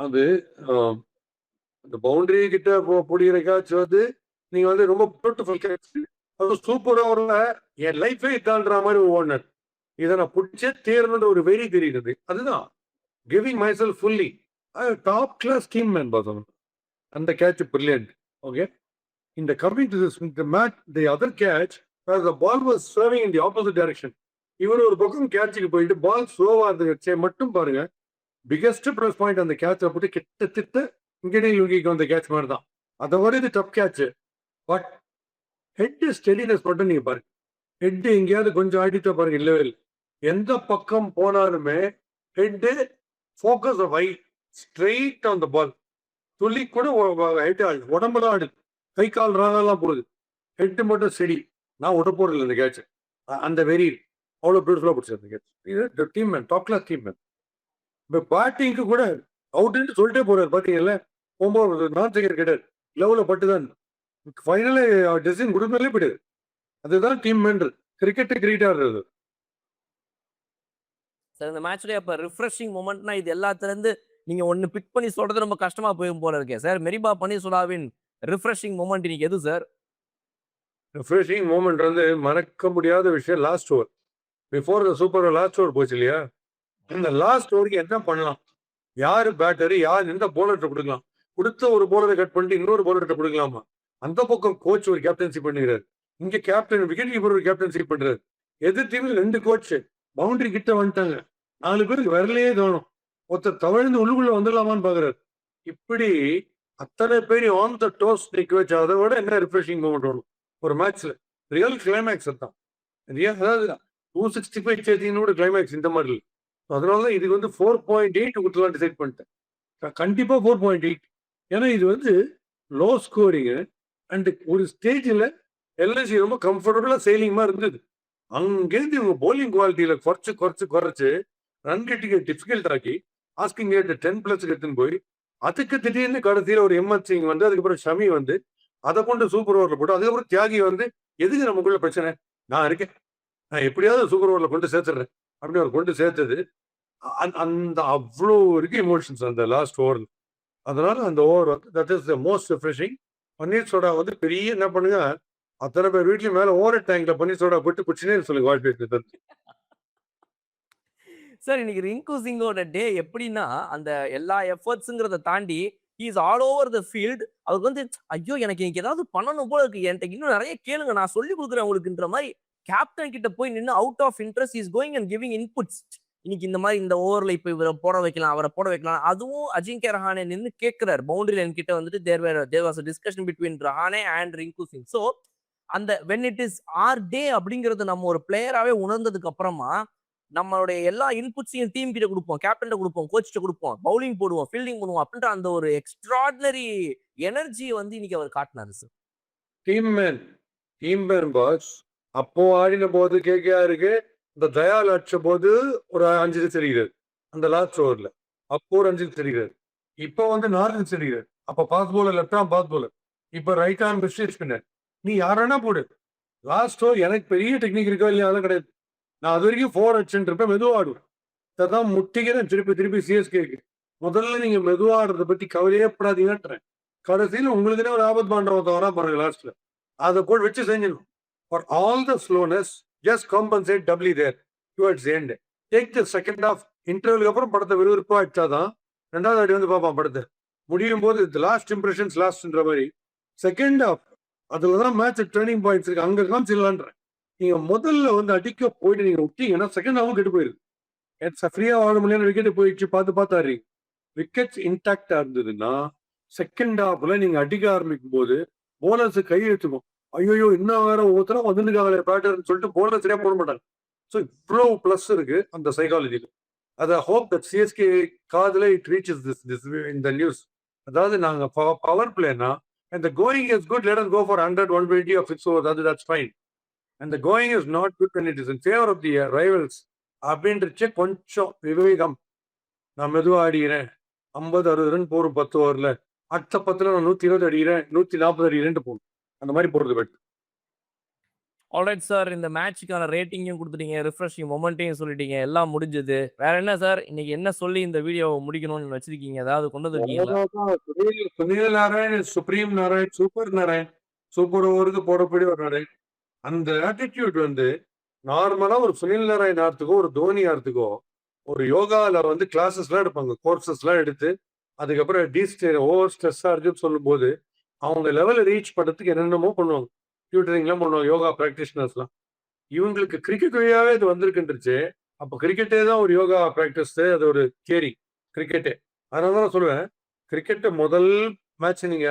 அது அந்த பவுண்டரி கிட்ட பிடிக்கிற கேட்ச் வந்து நீங்க வந்து ரொம்ப பியூட்டிஃபுல் கேட்ச். அது சூப்பர் ஓவர்ல என் லைஃபே இதான்ற மாதிரி ஓடினார். இதை நான் பிடிச்சே தேர்ன்ற ஒரு வெறி தெரியுது. அதுதான் giving myself fully. Top class team man பார்த்தோம். அந்த கேட்ச் பிரில்லியன்ட். ஓகே. இந்த coming to this the match, the other catch where the ball was swerving in the opposite direction. இவர் ஒரு பக்கம் கேட்சுக்கு போயிட்டு பால் ஸ்லோவா இருந்துச்சு மட்டும் பாருங்க. பிகெஸ்ட் ப்ளஸ் பாயிண்ட் அந்த கேட்சை போட்டு கிட்டத்தட்ட இங்கே லுங்கிக்கு வந்த கேட்ச் மாதிரி தான். அதை விட இது tough catch. But head steadiness மட்டும் நீங்க பாருங்க. ஹெட் எங்கேயாவது கொஞ்சம் ஆடிட்டா பாருங்க, இல்லவே இல்லை. எந்த பக்கம் போனாலுமே head focus of eye straight on the ball. துள்ளி கூட ஹெட் ஆடு, உடம்புலாம் ஆடு, கை கால் ராகெல்லாம் போகுது. ஹெட் மட்டும் செடி. நான் விட போறதில்லை இந்த கேட்ச். அந்த வெறி அவ்வளோ பியூட்டிஃபுல்லாக பிடிச்சது அந்த கேட்ச். இது team man, top class team man. இப்போ பேட்டிங்க்கு கூட அவுட்டுன்னு சொல்லிட்டே போறாரு பாத்தீங்கல்ல. போகும்போது நான் செகண்ட் கேட்டார், லெவலில் பட்டுதான் ஃபைனலே டெசிஷன் கொடுக்கறதுலே போயிடுது. அதுதான் டீம் மேன். கிரிக்கெட்டு கிரீட் ஆடுறது. சார் இந்த மேட்ச்லயே அப்ப ரிஃப்ரெஷிங் மொமெண்ட்னா இது எல்லாத்துல இருந்து நீங்க ஒன்னு பிக் பண்ணி சொல்றது ரொம்ப கஷ்டமா போயும் போல இருக்கே சார். மெரிபா பன்னீர்செல்வாவின் ரிஃப்ரெஷிங் மொமெண்ட் இன்னைக்கு எது சார்? ரிஃப்ரெஷிங் மூமெண்ட் வந்து மறக்க முடியாத விஷயம் last over. Before the super last over போச்சு இல்லையா? இந்த லாஸ்ட் ஓவருக்கு என்ன பண்ணலாம்? யாரு பேட்டரு, யார் எந்த போலர்கிட்ட கொடுக்கலாம்? கொடுத்த ஒரு போலரை கட் பண்ணிட்டு இன்னொரு போலர்கிட்ட கொடுக்கலாமா? அந்த பக்கம் கோச் ஒரு கேப்டன்சி பண்ணுகிறார். இங்க கேப்டன் விக்கெட் கீப்பர் ஒரு கேப்டன்சி பண்றாரு. எதிர் டீமில் 2 கோச் பவுண்டரி கிட்ட வந்துட்டாங்க. 4 பேருக்கு வரலையே தோணும். ஒருத்தர் தவழ்ந்து உள்ளுக்குள்ள வந்துடலாமான்னு பாக்குறாரு. இப்படி அத்தனை பேரும் ஆன் த டோஸ் நிக்க வச்சு அதை விட என்ன ரிஃப்ரெஷிங் மூமெண்ட் வரும் ஒரு மேட்ச்ல? ரியல் கிளைமேக்ஸ் தான். அதாவது 265 சேசிங்கோட கிளைமேக்ஸ் இந்த மாதிரி இல்லை. அதனாலதான் இதுக்கு வந்து 4.8 கொடுத்துலாம் டிசைட் பண்ணிட்டேன். கண்டிப்பா 4.8. ஏன்னா இது வந்து லோ ஸ்கோரிங் அண்ட் ஒரு ஸ்டேஜில் எல்ஐசி ரொம்ப கம்ஃபர்டபுளா செயலிங்கமா இருந்தது. அங்கேருந்து இவங்க போலிங் குவாலிட்டியில குறைச்சு ரன் கட்டிங்க டிஃபிகல்ட் ஆக்கி ஆஸ்கிங் ரேட் 10+ எடுத்துன்னு போய் அதுக்கு திடீர்னு கடைசியில் ஒரு எம்எஸ் சிங் வந்து, அதுக்கப்புறம் ஷமி வந்து அதை கொண்டு சூப்பர் ஓவரில் போட்டு, அதுக்கப்புறம் தியாகி வந்து எதுக்கு நமக்குள்ள பிரச்சனை, நான் இருக்கேன், நான் எப்படியாவது சூப்பர் ஓவரில் கொண்டு சேர்த்துடுறேன் அப்படின்னு அவர் கொண்டு சேர்த்தது. அந்த அவ்வளோ இருக்கு எமோஷன்ஸ் அந்த லாஸ்ட் ஓவர். அதனால அந்த ஓவர் வந்து that is the most refreshing. Paneer soda வந்து பெரிய என்ன பண்ணுங்க, அத்தனை பேர் வீட்லயும் மேல ஓவர் டேங்க்ல பன்னீர் சோடா போட்டு குச்சினே சொல்லுங்க வாழ்க்கை. சார் இன்னைக்கு ரிங்கு சிங்கோட டே எப்படின்னா, அந்த எல்லா எஃபர்ட்ஸுங்கிறத தாண்டி is all over the field. அவருக்கு வந்து ஐயோ எனக்கு இன்னைக்கு ஏதாவது பண்ணணும் போல இருக்கு, என்கிட்ட இன்னும் நிறைய கேளுங்க நான் சொல்லி கொடுக்குறேன் உங்களுக்குன்ற மாதிரி கேப்டன் கிட்ட போய் நின்று out of interest is going and giving inputs. இன்னைக்கு இந்த மாதிரி இந்த ஓவர்ல இப்ப இவரை போட வைக்கலாம், அவரை போட வைக்கலாம். அதுவும் அஜிங்கே ரஹானே நின்று கேட்கிறார் பவுண்டரி லைன் கிட்ட வந்துட்டு. There was a discussion between Rahane and Rinku Singh. So அந்த when it is our day அப்படிங்கறது நம்ம ஒரு பிளேயராகவே உணர்ந்ததுக்கு அப்புறமா நம்மளுடைய எல்லா இன்புட்ஸையும் டீம் கிட்ட கொடுப்போம், கேப்டன் கொடுப்போம், கோச் கொடுப்போம், பவுலிங் போடுவோம், ஃபீல்டிங் பண்ணுவோம் அப்படின்ற அந்த ஒரு எக்ஸ்ட்ராடினரி எனர்ஜி வந்து இன்னைக்கு அவர் காட்டினாரு சார். Team man boss. அப்போ ஆடின போது கேகேஆருக்கு இந்த தயால் அடிச்ச போது ஒரு 5 ரன்ஸ் அடிக்கிறார் அந்த லாஸ்ட் ஓவர்ல. அப்போ ஒரு 5 ரன்ஸ் அடிக்கிறார். இப்போ வந்து 4 ரன்ஸ் அடிக்கிறார். அப்ப pace bowler, left arm pace bowler, இப்ப ரைட் ஆம் ரிஸ்ட் ஸ்பின்னர். நீ யாரா போடு, லாஸ்ட் ஓவர் எனக்கு பெரிய டெக்னிக் இருக்கா இல்லையா அதெல்லாம் கிடையாது. நான் அது வரைக்கும் 4 அடிச்சுட்டு இருப்பேன், மெதுவா ஆடுவேன். இதான் முட்டிக்கிறேன் திருப்பி சிஎஸ்கேக்கு. முதல்ல நீங்க மெதுவா ஆடுறத பத்தி கவலையே படாதீங்கன்றேன். கடைசியில் உங்களுக்கு ஒரு ஆபத் பண்றவங்க வரா பாருங்க லாஸ்ட்ல, அதை போய் வச்சு செஞ்சிடணும். For all the slowness, just compensate doubly there towards the end. Take the second half. இன்டர்வலுக்கு அப்புறம் படத்தை விறுவிறுப்பா அடிச்சாதான் 2வது அடி வந்து பார்ப்பான் படத்தை. முடியும் போது லாஸ்ட் இம்ப்ரெஷன்ஸ் லாஸ்ட்ன்ற மாதிரி செகண்ட் ஹாஃப் அதுலதான் மேட்ச் டர்னிங் பாயிண்ட்ஸ் இருக்கு. அங்க காமிச்சிடலான்றேன். நீங்க முதல்ல வந்து அடிக்க போயிட்டு நீங்க விட்டீங்கன்னா செகண்ட் ஹாஃபும் கெட்டு போயிருக்கு. ஃப்ரீயா ஆட முடியாது, விக்கெட் போயிடுச்சு, பார்த்து ஆடுறீங்க. விக்கெட்ஸ் இன்டாக்டா இருந்ததுன்னா செகண்ட் ஹாஃப்ல நீங்க அடிக்க ஆரம்பிக்கும் போது போலர்ஸ் கை எடுத்துக்கும். ஐயோ இன்னும் வேற ஒருத்தரம் வந்துருக்காங்களே பேட்டர்ன்னு சொல்லிட்டு போலர் சரியா போட மாட்டாங்க. ஸோ இவ்வளவு பிளஸ் இருக்கு அந்த சைக்காலஜில. அதை ஹோப் தட் சிஎஸ்கே காதுல இட் ரீச்சஸ் திஸ் இந்த நியூஸ். அதாவது நாங்க power பிளேனா and the going is good, let us go for 100, 120 or 6 overs, that's fine. And the going is not good when it is in favor of the rivals. அப்படின்றச்சே கொஞ்சம் விவேகம். நான் மெதுவா அடிக்கிறேன், 50, 60 ரன் போறோம் 10 ஓவர்ல, அடுத்த 10ல நான் 120 அடிக்கிறேன், 140 அடிக்கிறேன் போகணும். அந்த மாதிரி போறது பெட். ஆல்ரைட் சார், இந்த மேட்சுக்கான ரேட்டிங்கும் கொடுத்துட்டீங்க, ரிஃப்ரெஷிங் மொமெண்ட்டையும் சொல்லிட்டீங்க, எல்லாம் முடிஞ்சது. வேற என்ன சார் இன்னைக்கு என்ன சொல்லி இந்த வீடியோ முடிக்கணும்னு வச்சிருக்கீங்க? ஏதாவது கொண்டு வந்துருக்கீங்களா? Sunil Narine, supreme Narine, super Narine, super ஓவருக்கு போடக்கூடிய ஒரு நாராயண். அந்த ஆட்டிடியூட் வந்து நார்மலா ஒரு சுனில் நாராயண் ஆறதுக்கோ ஒரு தோனி ஆறதுக்கோ ஒரு யோகால வந்து கிளாஸஸ்லாம் எடுப்பாங்க, கோர்சஸ்லாம் எடுத்து அதுக்கப்புறம் ஓவர் ஸ்ட்ரெஸ்ஸா இருக்குன்னு சொல்லும்போது அவங்க லெவலை ரீச் பண்றதுக்கு என்னென்னமோ பண்ணுவாங்க, டியூட்டரிங்லாம் பண்ணுவாங்க யோகா ப்ராக்டிஷனர்ஸ்லாம். இவங்களுக்கு கிரிக்கெட் வழியாவே இது வந்திருக்குன்றுச்சு. அப்போ கிரிக்கெட்டே தான் ஒரு யோகா பிராக்டிஸ், அது ஒரு தியரி கிரிக்கெட்டே. அதனால தான் நான் சொல்லுவேன், கிரிக்கெட்டை முதல் மேட்ச் நீங்க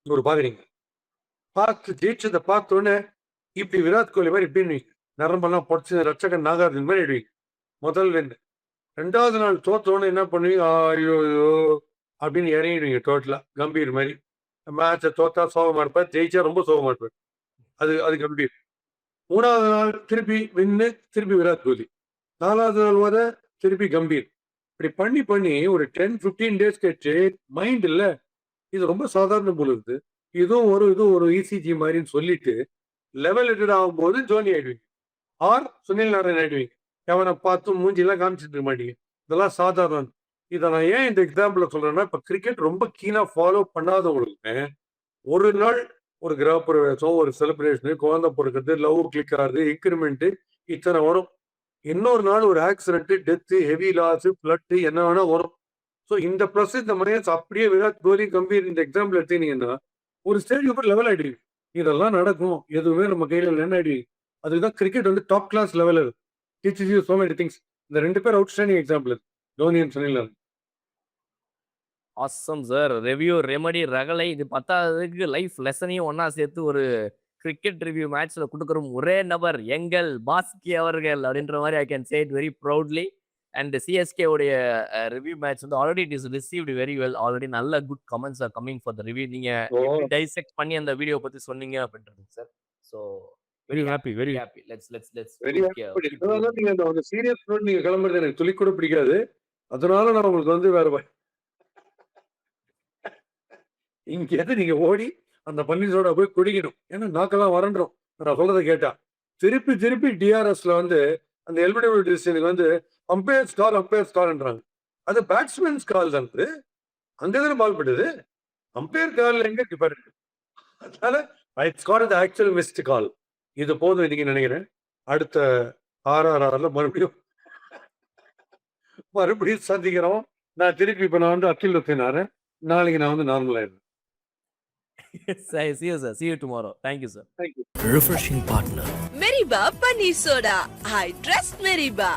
ஒரு பாக்குறீங்க, பார்த்து ஜெயிச்சதை பார்த்த உடனே இப்படி விராட் கோலி மாதிரி இப்படின்னு நரம்பெல்லாம் பொடிச்சு ரட்சகன் நாகார்ஜுன் மாதிரி ஆயிடுவீங்க முதல் 2. 2வது நாள் தோத்த உடனே என்ன பண்ணுவீங்க, ஐயோ ஐயோ அப்படின்னு இறங்கிடுவீங்க டோட்டலா, கம்பீர் மாதிரி. மேட்சை தோத்தா சோகமா இருப்பார், ஜெயிச்சா ரொம்ப சோகமா இருப்பார். அது கம்பீர். 3வது நாள் திருப்பி வின்னு, திருப்பி விராட் கோலி. 4வது நாள் வர திருப்பி கம்பீர். இப்படி பண்ணி பண்ணி ஒரு 10-15 டேஸ் கழிச்சு மைண்ட் இல்ல இது ரொம்ப சாதாரண போல இருக்குது, இதுவும் ஒரு இசிஜி மாதிரின்னு சொல்லிட்டு லெவல் எட்டட் ஆகும்போது ஜோனி ஆயிடுவீங்க ஆர் சுனில் நாராயண் ஆயிடுவீங்க. அவனை பார்த்து மூஞ்சிலாம் காமிச்சிட்டு இருக்க மாட்டீங்க. இதெல்லாம் சாதாரணம். இதை நான் ஏன் இந்த எக்ஸாம்பிள் சொல்றேன்னா, இப்ப கிரிக்கெட் ரொம்ப கீனா ஃபாலோ பண்ணாதவங்களுக்கு ஒரு நாள் ஒரு கிரகப்பிரவேசம், ஒரு செலிப்ரேஷன், குழந்தை பிறக்கிறது, லவ் கிளிக் ஆகுது, இன்க்ரிமெண்ட் இத்தனை வரும். இன்னொரு நாள் ஒரு accident, death, heavy loss, blood என்ன வேணா வரும். ஸோ இந்த ப்ளஸ் இந்த மைனஸ் அப்படியே விராட் கோலி கம்பீர் இந்த எக்ஸாம்பிள் எடுத்தீங்கன்னா ஒரு ஸ்டேஜ் அப்புறம் லெவல் ஆயிடுவீங்க. இதெல்லாம் நடக்கும், எதுவுமே நம்ம கையில என்ன ஆயிடுவீங்க. அதுதான் கிரிக்கெட் வந்து top class level. Teachers you so many things. இந்த 2 பேர் outstanding example, Dhoni and Sunil Narine. Awesome sir. Review, remedy, ரகளை இது 10வதுக்கு லைஃப் லெசனையும் ஒண்ணா சேர்த்து ஒரு கிரிக்கெட் ரிவ்யூ மேட்ச்ல குடுக்குற ஒரே நபர் எங்கள் பாஸ்கி அவர்கள் அப்படின்ற மாதிரி I can say it very proudly. And CSK உடைய ரிவ்யூ மேட்ச் வந்து already it is received very well. Already நல்ல good comments are coming for the review. நீங்க டைசெக்ட் பண்ணி அந்த வீடியோ பத்தி சொன்னீங்க அப்படின்றது சார். So very happy, very happy. Let's very நீங்க அந்த சீரியஸ் நோட் நீங்க கிளம்புறது எனக்கு துளி கூட பிடிக்காது. அதனால நான் உங்களுக்கு வந்து வேற இங்கேருந்து நீங்க ஓடி அந்த பன்னீர்சோட போய் குடிக்கணும். ஏன்னா நாக்கெல்லாம் வறண்டுரும் நான் சொல்றதை கேட்டா. திருப்பி திருப்பி டிஆர்எஸ்ல வந்து அந்த எல்பிடபிள்யூ டிசிஷனுக்கு வந்து அம்பையர்ஸ் கால்ன்றாங்க. அது பேட்ஸ்மேன்ஸ் கால் தான். அங்கதானே பால் பட்டது, அம்பையர் கால் எங்க டிஃபர். அதனால it's called the actual mist கால். இது போதும் இன்னைக்கு நினைக்கிறேன். அடுத்த RRRல மறுபடியும் சந்திக்கிறோம். நான் திருப்பி இப்ப நான் வந்து அகில் ரத்தினாரு. நாளைக்கு நான் வந்து normal ஆயிடுறேன். See you sir. See you tomorrow. Thank you sir. Thank you. Refreshing partner. Meriba Paneer Soda. I trust Meriba.